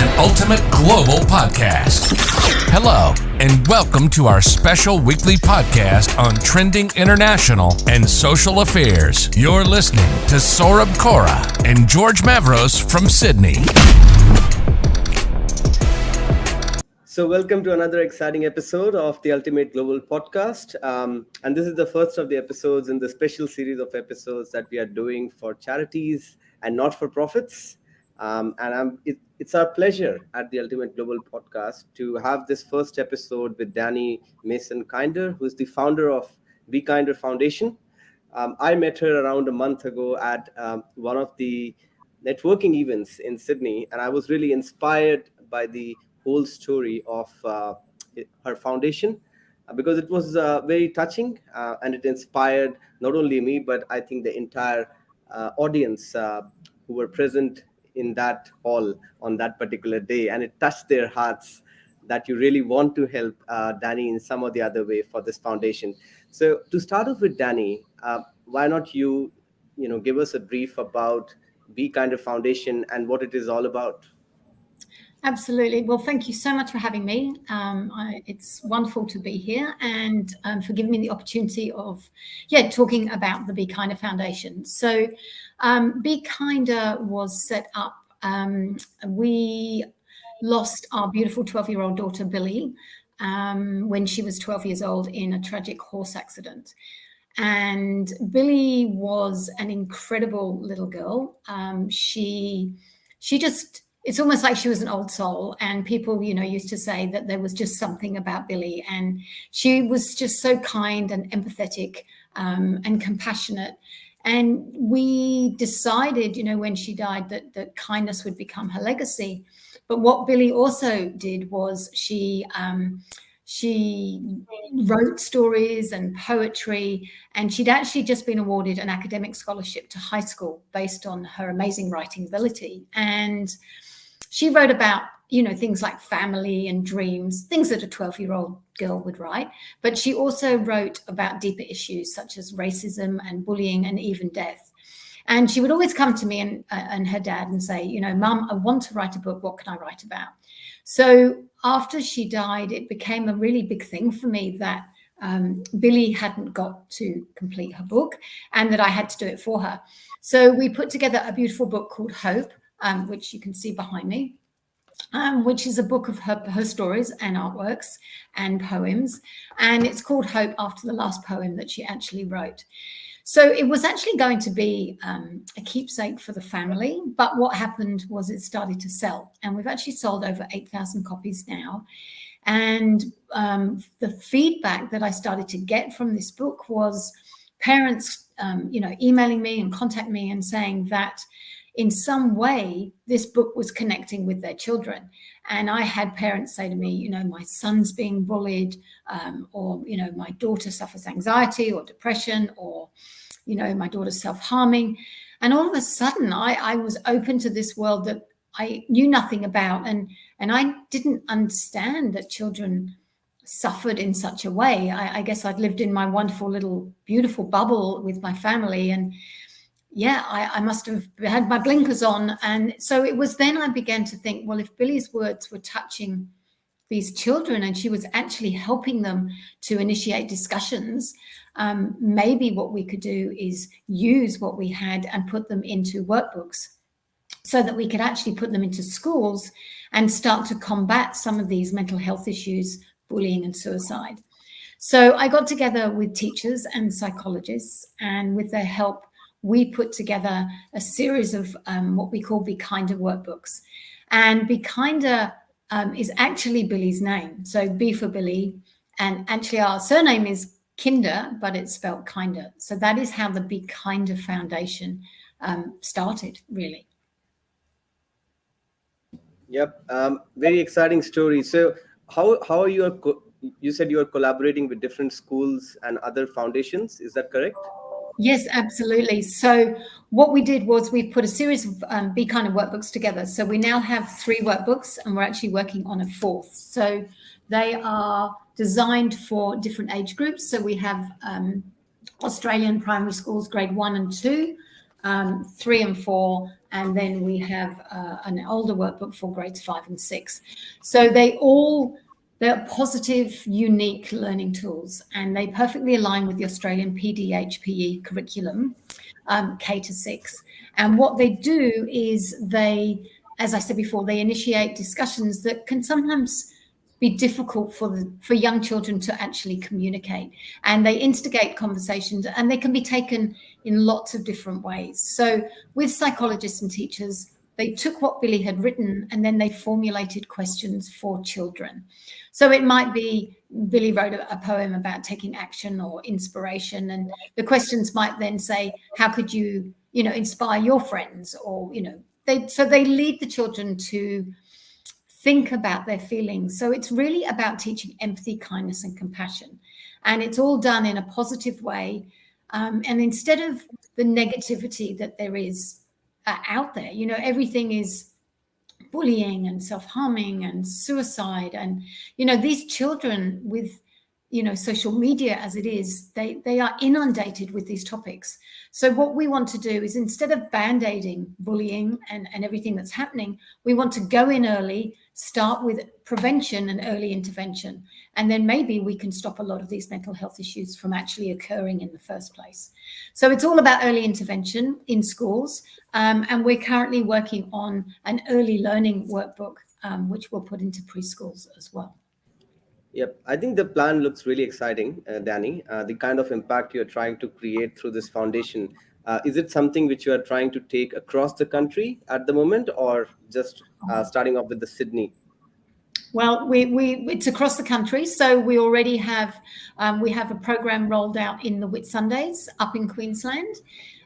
an ultimate global podcast. Hello, and welcome to our special weekly podcast on trending international and social affairs. You're listening to Saurabh Kora and George Mavros from Sydney. So welcome to another exciting episode of the Ultimate Global Podcast. And this is the first of the episodes in the special series of episodes that we are doing for charities and not-for-profits. It's our pleasure at the Ultimate Global Podcast to have this first episode with Danny Mayson, who's the founder of Be Kinder Foundation. I met her around a month ago at one of the networking events in Sydney, and I was really inspired by the whole story of her foundation because it was very touching and it inspired not only me, but I think the entire audience who were present in that hall on that particular day, and it touched their hearts that you really want to help Danny in some or the other way for this foundation. So to start off with, Danny, why not you give us a brief about Be Kinder Foundation and what it is all about? Absolutely. Well, thank you so much for having me. It's wonderful to be here and for giving me the opportunity of, talking about the Be Kinder Foundation. So Be Kinder was set up. We lost our beautiful 12-year-old daughter, Billy, when she was 12 years old in a tragic horse accident. And Billy was an incredible little girl. She just... It's almost like she was an old soul, and people, used to say that there was just something about Billy, and she was just so kind and empathetic and compassionate. And we decided, when she died, that kindness would become her legacy. But what Billy also did was she wrote stories and poetry, and she'd actually just been awarded an academic scholarship to high school based on her amazing writing ability. And she wrote about, things like family and dreams, things that a 12-year-old girl would write. But she also wrote about deeper issues such as racism and bullying and even death. And she would always come to me and her dad and say, Mum, I want to write a book. What can I write about? So after she died, it became a really big thing for me that Billy hadn't got to complete her book and that I had to do it for her. So we put together a beautiful book called Hope, which you can see behind me, which is a book of her stories and artworks and poems. And it's called Hope after the last poem that she actually wrote. So it was actually going to be a keepsake for the family. But what happened was it started to sell. And we've actually sold over 8,000 copies now. And the feedback that I started to get from this book was parents, emailing me and contacting me and saying that in some way, this book was connecting with their children. And I had parents say to me, my son's being bullied, or, my daughter suffers anxiety or depression, or, my daughter's self-harming. And all of a sudden, I was open to this world that I knew nothing about. And I didn't understand that children suffered in such a way. I guess I'd lived in my wonderful little beautiful bubble with my family, and I must have had my blinkers on. And so it was then I began to think, well, if Billy's words were touching these children and she was actually helping them to initiate discussions, maybe what we could do is use what we had and put them into workbooks so that we could actually put them into schools and start to combat some of these mental health issues, bullying and suicide. So I got together with teachers and psychologists, and with their help, we put together a series of what we call Be Kinder workbooks. And Be Kinder is actually Billy's name. So B for Billy. And actually our surname is Kinder, but it's spelled Kinder. So that is how the Be Kinder Foundation started, really. Yep. Very exciting story. So how are you? You said you are collaborating with different schools and other foundations. Is that correct? Yes, absolutely. So what we did was we put a series of Be Kinder workbooks together. So we now have 3 workbooks, and we're actually working on a 4th. So they are designed for different age groups. So we have Australian primary schools, grade 1 and 2, 3 and 4, And then we have an older workbook for grades 5 and 6. So they're positive, unique learning tools, and they perfectly align with the Australian PDHPE curriculum, K to 6. And what they do is they, as I said before, they initiate discussions that can sometimes be difficult for young children to actually communicate, and they instigate conversations, and they can be taken in lots of different ways. So with psychologists and teachers, they took what Billy had written and then they formulated questions for children. So it might be Billy wrote a poem about taking action or inspiration, and the questions might then say, how could you inspire your friends? Or they lead the children to think about their feelings. So it's really about teaching empathy, kindness, and compassion. And it's all done in a positive way. And instead of the negativity that there is out there, everything is bullying and self-harming and suicide. And, these children with, social media as it is, they are inundated with these topics. So what we want to do is, instead of band-aiding bullying and everything that's happening, we want to go in early, start with prevention and early intervention. And then maybe we can stop a lot of these mental health issues from actually occurring in the first place. So it's all about early intervention in schools. And we're currently working on an early learning workbook, which we'll put into preschools as well. Yep, I think the plan looks really exciting, Danny. The kind of impact you're trying to create through this foundation, is it something which you are trying to take across the country at the moment, or just starting off with the Sydney? Well, it's across the country. So we already have a program rolled out in the Whitsundays up in Queensland.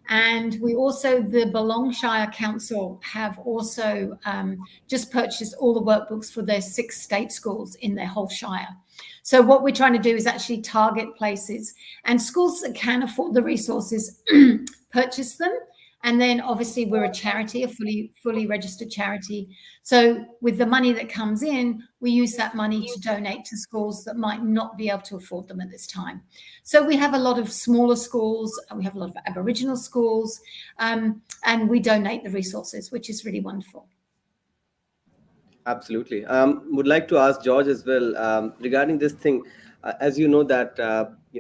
And we also, the Belong Shire Council have also just purchased all the workbooks for their 6 state schools in their whole shire. So what we're trying to do is actually target places, and schools that can afford the resources purchase them. And then obviously we're a charity, a fully registered charity. So with the money that comes in, we use that money to donate to schools that might not be able to afford them at this time. So we have a lot of smaller schools, we have a lot of Aboriginal schools, and we donate the resources, which is really wonderful. Absolutely. Would like to ask George as well regarding this thing. As you know that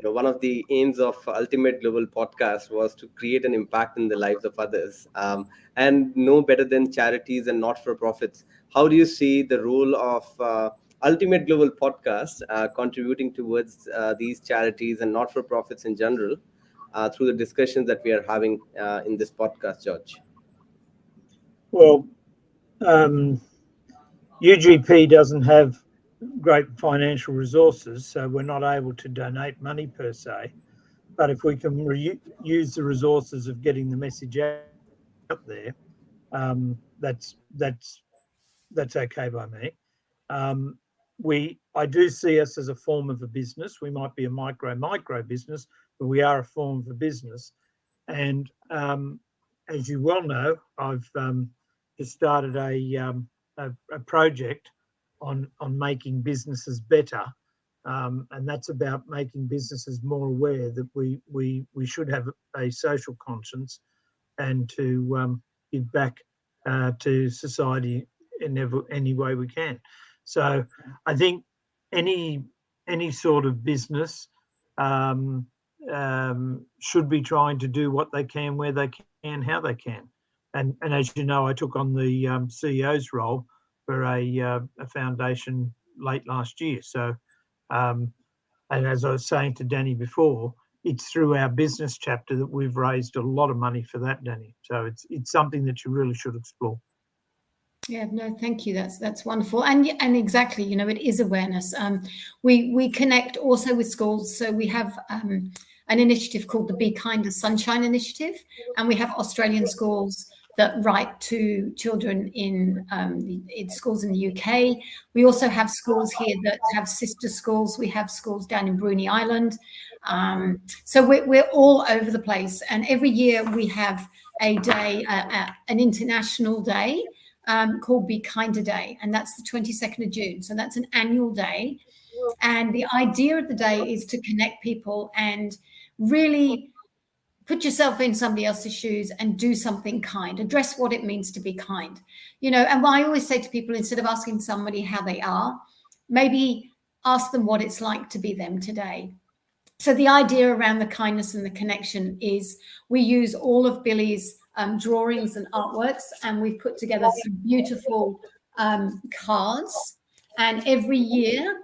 one of the aims of Ultimate Global Podcast was to create an impact in the lives of others, and no better than charities and not-for-profits. How do you see the role of Ultimate Global Podcast contributing towards these charities and not-for-profits in general through the discussions that we are having in this podcast, George? Well, UGP doesn't have great financial resources, so we're not able to donate money per se. But if we can use the resources of getting the message out there, that's okay by me. I do see us as a form of a business. We might be a micro business, but we are a form of a business. And as you well know, I've just started a project on making businesses better, and that's about making businesses more aware that we should have a social conscience and to give back to society in any way we can. So I think any sort of business should be trying to do what they can, where they can, how they can. And as you know, I took on the CEO's role for a foundation late last year. So, and as I was saying to Danny before, it's through our business chapter that we've raised a lot of money for that, Danny. So it's something that you really should explore. Yeah, no, thank you. That's wonderful. And exactly, it is awareness. We connect also with schools. So we have an initiative called the Be Kinder Sunshine Initiative, and we have Australian schools that write to children in schools in the UK. We also have schools here that have sister schools. We have schools down in Bruny Island. So we're all over the place. And every year we have a day, an international day called Be Kinder Day. And that's the 22nd of June. So that's an annual day. And the idea of the day is to connect people and really put yourself in somebody else's shoes and do something kind. Address what it means to be kind. You know, and I always say to people, instead of asking somebody how they are, maybe ask them what it's like to be them today. So the idea around the kindness and the connection is we use all of Billy's drawings and artworks, and we've put together some beautiful cards. And every year,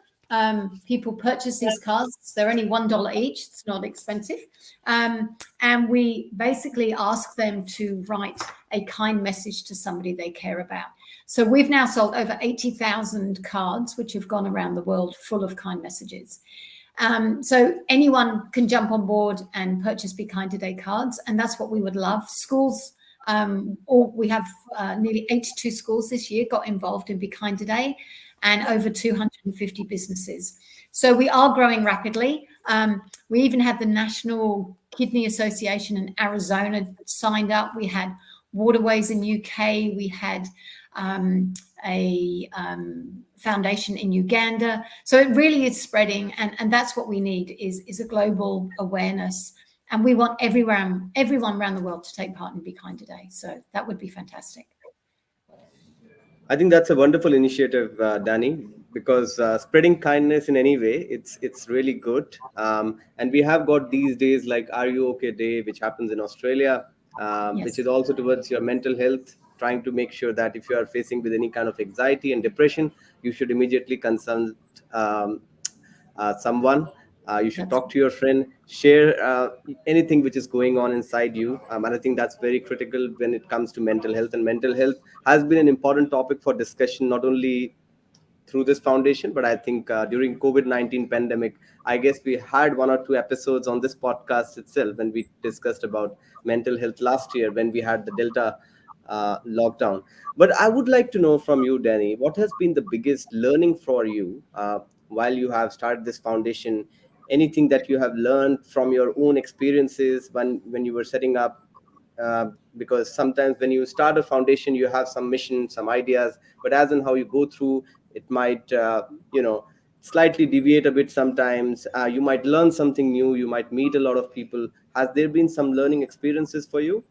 people purchase these cards. They're only $1 each. It's not expensive. And we basically ask them to write a kind message to somebody they care about. So we've now sold over 80,000 cards, which have gone around the world full of kind messages. So anyone can jump on board and purchase Be Kind Today cards, and that's what we would love. Schools, we have nearly 82 schools this year got involved in Be Kind Today, and over 250 businesses. So we are growing rapidly. We even had the National Kidney Association in Arizona signed up. We had Waterways in UK. We had a foundation in Uganda. So it really is spreading, and that's what we need is a global awareness. And we want everyone around the world to take part in Be Kind Today. So that would be fantastic. I think that's a wonderful initiative, Danny, because spreading kindness in any way, it's really good. And we have got these days like Are You OK Day, which happens in Australia, Yes. which is also towards your mental health, trying to make sure that if you are facing with any kind of anxiety and depression, you should immediately consult someone. You should talk to your friend, share anything which is going on inside you. And I think that's very critical when it comes to mental health. And mental health has been an important topic for discussion, not only through this foundation, but I think during COVID-19 pandemic, I guess we had 1 or 2 episodes on this podcast itself when we discussed about mental health last year when we had the Delta lockdown. But I would like to know from you, Danny, what has been the biggest learning for you while you have started this foundation? Anything that you have learned from your own experiences when you were setting up? Because sometimes when you start a foundation, you have some mission, some ideas, but as in how you go through, it might, slightly deviate a bit sometimes. You might learn something new. You might meet a lot of people. Has there been some learning experiences for you?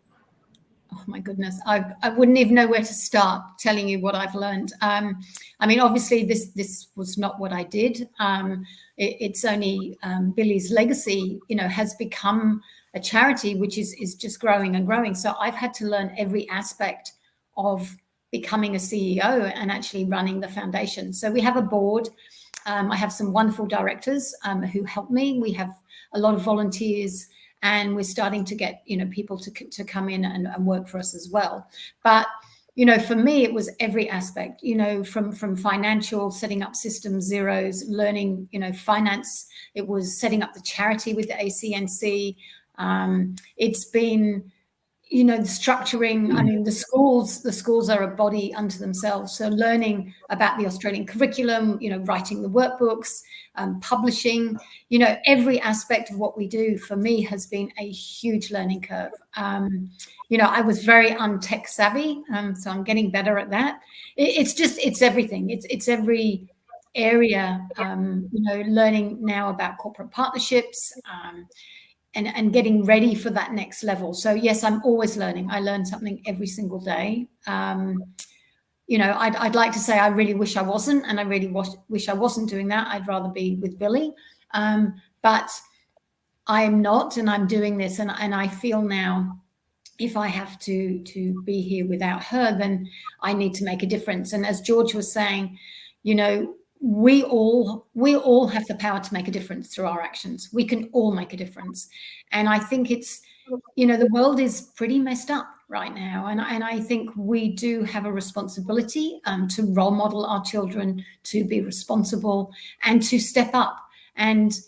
Oh my goodness, I wouldn't even know where to start telling you what I've learned. I mean, obviously this was not what I did. It's only Billy's legacy, has become a charity which is just growing and growing. So I've had to learn every aspect of becoming a CEO and actually running the foundation. So we have a board. I have some wonderful directors who help me. We have a lot of volunteers, and we're starting to get people to come in and work for us as well. But for me, it was every aspect, from financial, setting up system zeros, learning finance. It was setting up the charity with the ACNC. It's been the structuring. I mean, the schools are a body unto themselves. So learning about the Australian curriculum, writing the workbooks, publishing, every aspect of what we do for me has been a huge learning curve. I was very untech savvy, so I'm getting better at that. It's everything. It's every area, learning now about corporate partnerships, and getting ready for that next level. So yes, I'm always learning. I learn something every single day. I'd like to say I really wish I wasn't, and I really wish I wasn't doing that. I'd rather be with Billy, but I am not, and I'm doing this, and I feel now if I have to be here without her, then I need to make a difference. And as George was saying, we all have the power to make a difference through our actions. We can all make a difference. And I think it's, the world is pretty messed up right now. And I think we do have a responsibility to role model our children, to be responsible and to step up. And,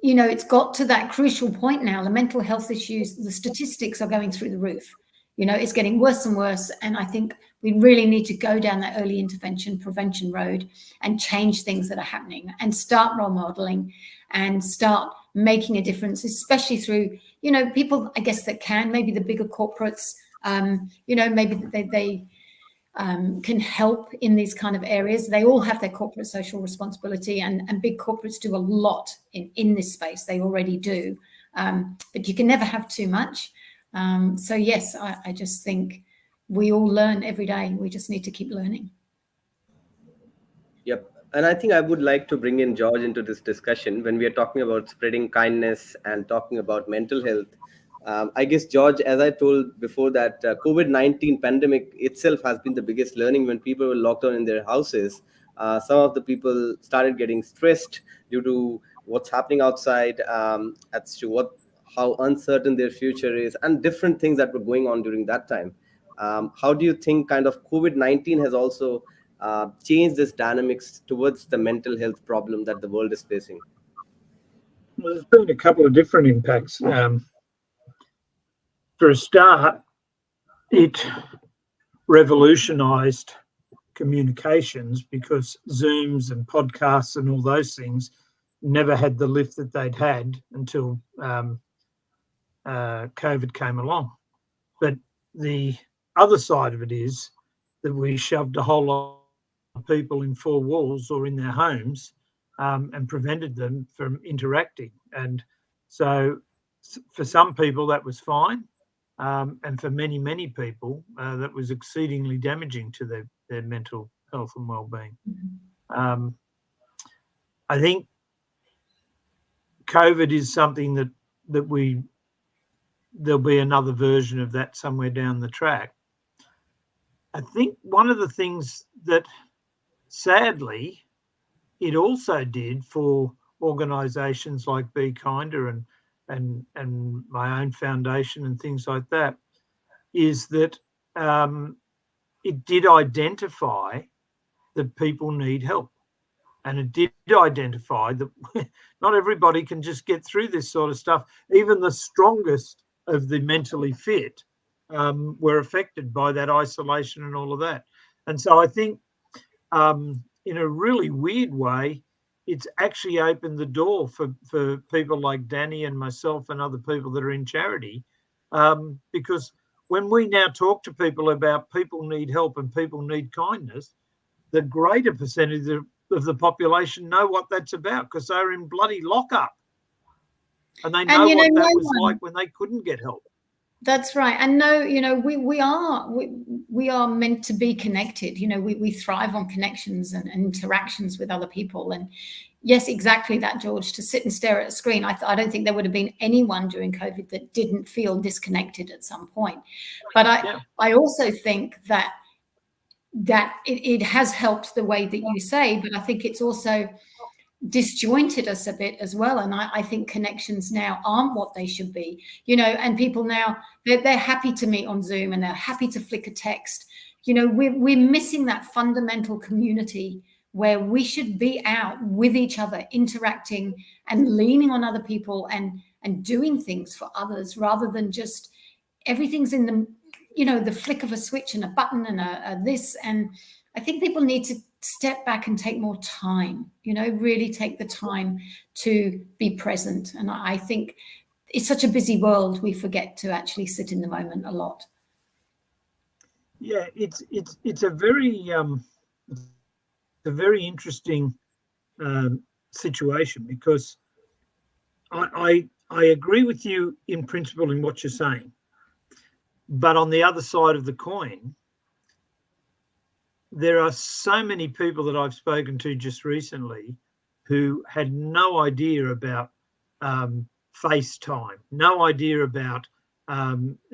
it's got to that crucial point now. The mental health issues, the statistics are going through the roof. It's getting worse and worse. And I think we really need to go down that early intervention prevention road and change things that are happening and start role modeling and start making a difference, especially through, people, I guess, that can, maybe the bigger corporates, maybe they can help in these kind of areas. They all have their corporate social responsibility, and big corporates do a lot in this space. They already do. but you can never have too much. So yes, I just think we all learn every day. We just need to keep learning. Yep. And I think I would like to bring in George into this discussion when we are talking about spreading kindness and talking about mental health. I guess, George, as I told before, that COVID-19 pandemic itself has been the biggest learning. When people were locked down in their houses, some of the people started getting stressed due to what's happening outside, as to how uncertain their future is, and different things that were going on during that time. How do you think kind of COVID-19 has also change this dynamics towards the mental health problem that the world is facing? Well, there's been a couple of different impacts. For a start, it revolutionised communications because Zooms and podcasts and all those things never had the lift that they'd had until COVID came along. But the other side of it is that we shoved a whole lot of people in four walls or in their homes and prevented them from interacting. And so for some people that was fine. And for many, many people, that was exceedingly damaging to their mental health and well-being. I think COVID is something that there'll be another version of that somewhere down the track. I think one of the things that sadly it also did for organisations like Be Kinder and my own foundation and things like that is that it did identify that people need help. And it did identify that not everybody can just get through this sort of stuff. Even the strongest of the mentally fit were affected by that isolation and all of that. And so I think in a really weird way, it's actually opened the door for people like Danny and myself and other people that are in charity, because when we now talk to people about people need help and people need kindness, the greater percentage of the population know what that's about because they're in bloody lockup and they know what that was like when they couldn't get help. That's right. And no, we are meant to be connected. We thrive on connections and interactions with other people. And yes, exactly that, George, to sit and stare at a screen. I don't think there would have been anyone during COVID that didn't feel disconnected at some point. But I also think that it has helped the way that you say, but I think it's also disjointed us a bit as well. And I think connections now aren't what they should be, and people now, they're happy to meet on Zoom and they're happy to flick a text. We're missing that fundamental community where we should be out with each other, interacting and leaning on other people and doing things for others rather than just everything's in the flick of a switch and a button and a this. And I think people need to step back and take more time, really take the time to be present. And I think it's such a busy world, we forget to actually sit in the moment a lot. Yeah, it's a very interesting situation because I agree with you in principle in what you're saying, but on the other side of the coin, there are so many people that I've spoken to just recently who had no idea about FaceTime, no idea about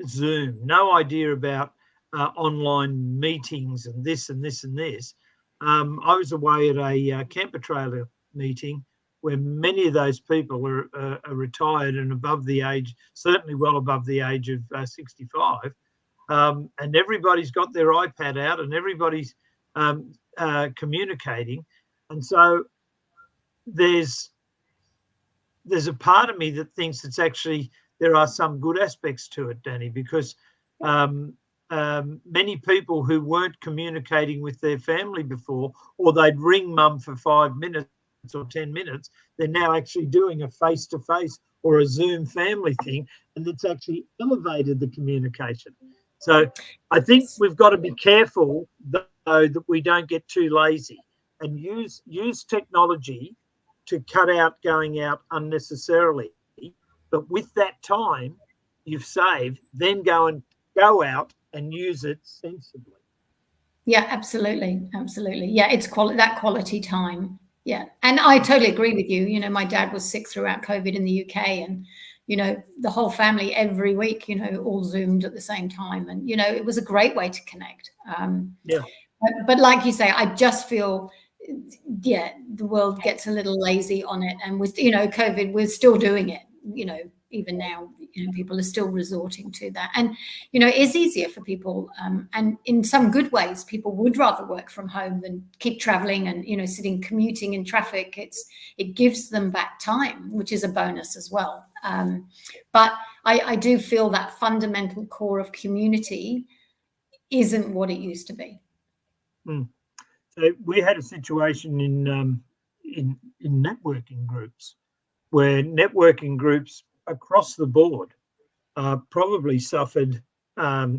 Zoom, no idea about online meetings and this and this and this. I was away at a camper trailer meeting where many of those people are retired and above the age, certainly well above the age of 65. And everybody's got their iPad out and everybody's communicating. And so there's a part of me that thinks it's actually, there are some good aspects to it, Danny, because many people who weren't communicating with their family before, or they'd ring mum for 5 minutes or 10 minutes, they're now actually doing a face-to-face or a Zoom family thing, and it's actually elevated the communication. So I think we've got to be careful, though, that we don't get too lazy and use technology to cut out going out unnecessarily, But with that time you've saved, then go out and use it sensibly. Yeah, absolutely. Yeah, it's that quality time. Yeah. And I totally agree with you. You know, my dad was sick throughout COVID in the UK, and, you know, the whole family every week, you know, all Zoomed at the same time. And, you know, it was a great way to connect. Yeah. But like you say, I just feel, yeah, the world gets a little lazy on it. And with, you know, COVID, we're still doing it, you know, even now, you know, people are still resorting to that. And, you know, it is easier for people. And in some good ways, people would rather work from home than keep traveling and, you know, commuting in traffic. It gives them back time, which is a bonus as well. But I do feel that fundamental core of community isn't what it used to be. So we had a situation in networking groups where networking groups across the board probably suffered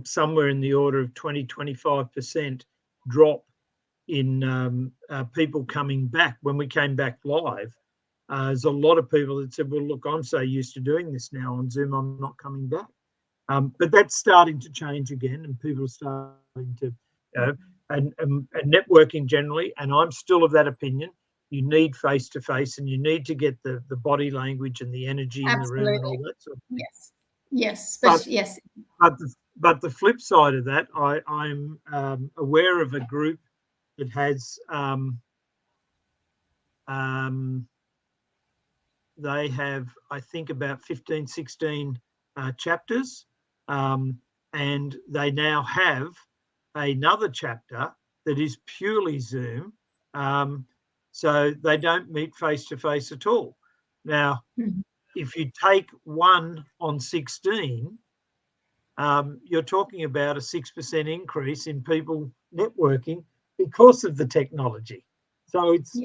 somewhere in the order of 20-25% drop in people coming back. When we came back live, there's a lot of people that said, well, look, I'm so used to doing this now on Zoom, I'm not coming back. But that's starting to change again, and people are starting to, you know, and networking generally, and I'm still of that opinion, you need face-to-face, and you need to get the body language and the energy in the room and all that sort of thing. Yes. Yes. But the flip side of that, I'm aware of a group that has they have, I think, about 15, 16 chapters, and they now have another chapter that is purely Zoom, so they don't meet face-to-face at all. Now, if you take 1 on 16, you're talking about a 6% increase in people networking because of the technology. So it's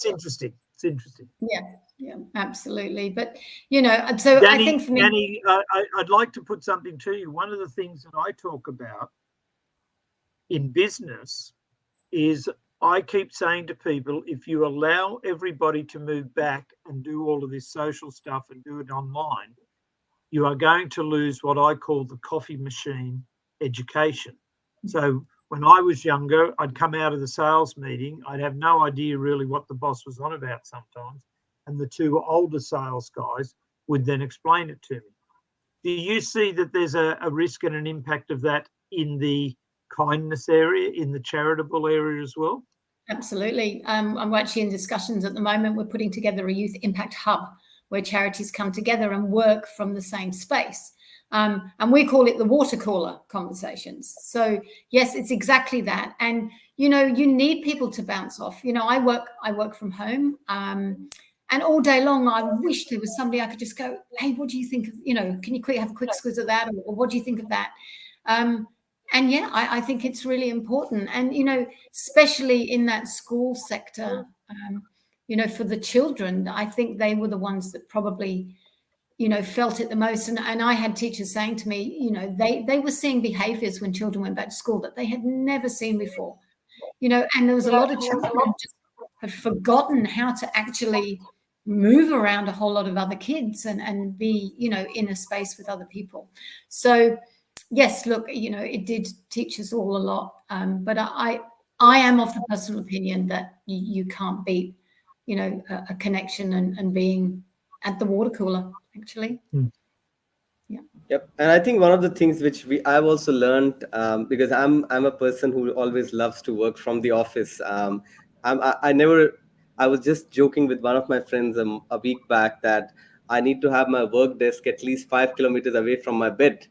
interesting. It's interesting. Yeah, absolutely. But, you know, so Danny, I think for me, Danny, I'd like to put something to you. One of the things that I talk about in business is I keep saying to people, if you allow everybody to move back and do all of this social stuff and do it online, you are going to lose what I call the coffee machine education. So when I was younger, I'd come out of the sales meeting, I'd have no idea really what the boss was on about sometimes, and the 2 older sales guys would then explain it to me. Do you see that there's a risk and an impact of that in the kindness area, in the charitable area as well? Absolutely. I'm actually in discussions at the moment. We're putting together a youth impact hub where charities come together and work from the same space. And we call it the water cooler conversations. So yes, it's exactly that. And, you know, you need people to bounce off. You know, I work from home, and all day long, I wish there was somebody I could just go, hey, what do you think of, you know, can you have a quick squiz of that? Or what do you think of that? And yeah, I think it's really important. And, you know, especially in that school sector, you know, for the children, I think they were the ones that probably, you know, felt it the most. And I had teachers saying to me, you know, they were seeing behaviors when children went back to school that they had never seen before, you know, and there was a lot of children who just had forgotten how to actually move around a whole lot of other kids and be, you know, in a space with other people. So yes, look, you know, it did teach us all a lot. But I am of the personal opinion that you can't beat, you know, a connection and being at the water cooler, actually. Yeah. Yep. And I think one of the things which I've also learned, because I'm a person who always loves to work from the office. I was just joking with one of my friends a week back that I need to have my work desk at least 5 kilometers away from my bed.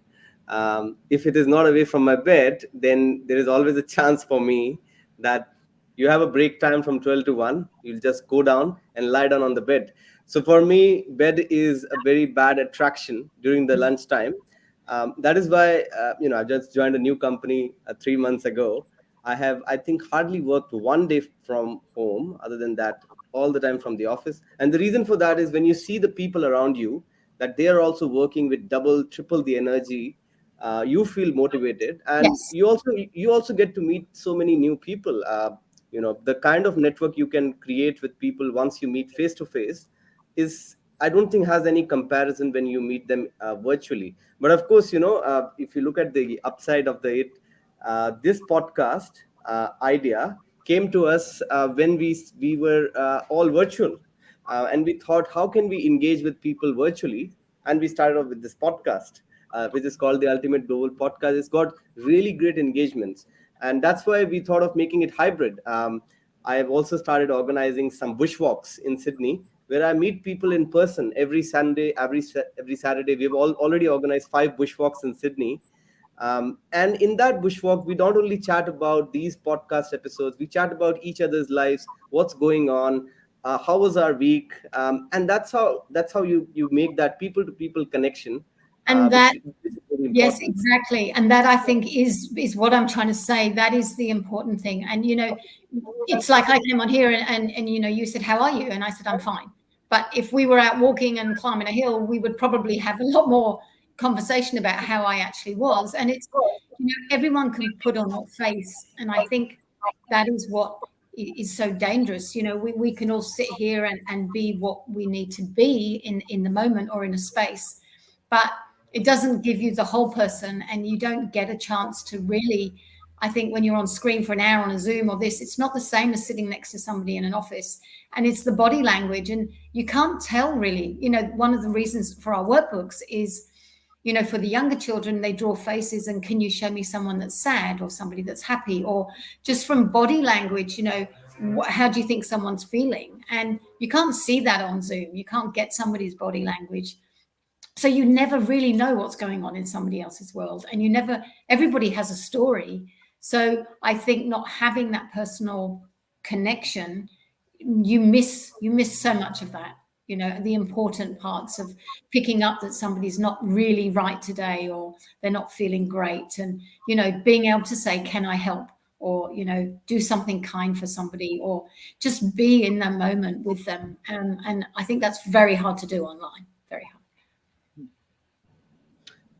If it is not away from my bed, then there is always a chance for me that you have a break time from 12 to 1. You'll just go down and lie down on the bed. So for me, bed is a very bad attraction during the lunchtime. That is why, you know, I just joined a new company 3 months ago. I think, hardly worked 1 day from home. Other than that, all the time from the office. And the reason for that is when you see the people around you, that they are also working with double, triple the energy, you feel motivated, and Yes. you also get to meet so many new people. You know, the kind of network you can create with people once you meet face to face is I don't think has any comparison when you meet them virtually. But of course, if you look at the upside of this podcast idea came to us when we were all virtual, and we thought, how can we engage with people virtually? And we started off with this podcast, which is called the Ultimate Global Podcast. It's got really great engagements, and that's why we thought of making it hybrid. I have also started organizing some bushwalks in Sydney, where I meet people in person every Sunday, every Saturday. We've already organized 5 bushwalks in Sydney. And in that bushwalk, we not only chat about these podcast episodes, we chat about each other's lives, what's going on, how was our week, and that's how you make that people-to-people connection. And that, which is very yes, important. exactly. And that, I think, is what I'm trying to say. That is the important thing. And, it's like I came on here and you said, how are you? And I said, I'm fine. But if we were out walking and climbing a hill, we would probably have a lot more conversation about how I actually was. And it's, everyone can put on a face. And I think that is what is so dangerous. We can all sit here and be what we need to be in the moment or in a space, but it doesn't give you the whole person, and you don't get a chance to really, I think, when you're on screen for an hour on a Zoom or this, it's not the same as sitting next to somebody in an office. And it's the body language, and you can't tell really. One of the reasons for our workbooks is, for the younger children, they draw faces and can you show me someone that's sad or somebody that's happy, or just from body language, how do you think someone's feeling? And you can't see that on Zoom. You can't get somebody's body language. So you never really know what's going on in somebody else's world, and everybody has a story. So I think not having that personal connection, you miss so much of that, the important parts of picking up that somebody's not really right today, or they're not feeling great, and, being able to say, can I help? Or, do something kind for somebody, or just be in that moment with them. And I think that's very hard to do online, very hard.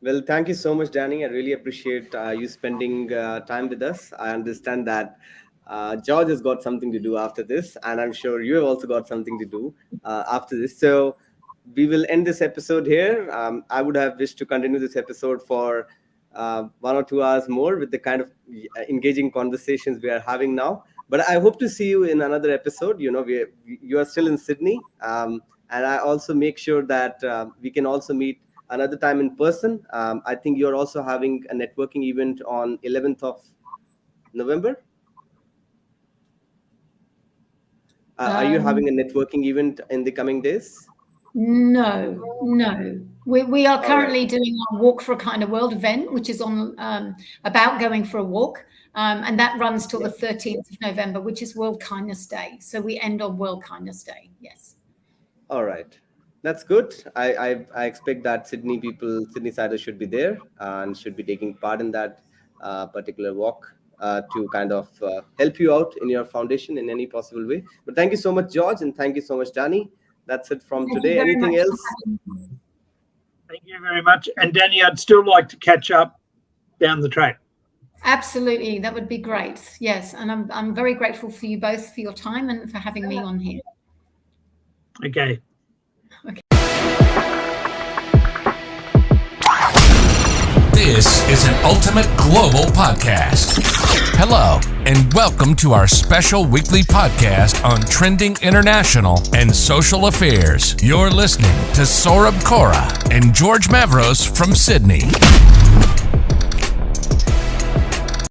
Well, thank you so much, Danny. I really appreciate you spending time with us. I understand that George has got something to do after this, and I'm sure you have also got something to do after this. So we will end this episode here. I would have wished to continue this episode for 1 or 2 hours more with the kind of engaging conversations we are having now. But I hope to see you in another episode. You are still in Sydney, and I also make sure that we can also meet another time in person. I think you're also having a networking event on 11th of November. Are you having a networking event in the coming days? No. We are currently doing our Walk for a Kinder World event, which is on about going for a walk. And that runs till the 13th of November, which is World Kindness Day. So we end on World Kindness Day. Yes. All right. That's good. I expect that Sydney-siders should be there and should be taking part in that particular walk to kind of help you out in your foundation in any possible way. But thank you so much, George, and thank you so much, Danny. That's it from today. Anything else? Thank you very much. And Danny, I'd still like to catch up down the track. Absolutely. That would be great. Yes. And I'm very grateful for you both for your time and for having me on here. Okay. This is an Ultimate Global Podcast. Hello, and welcome to our special weekly podcast on trending international and social affairs. You're listening to Saurabh Kora and George Mavros from Sydney.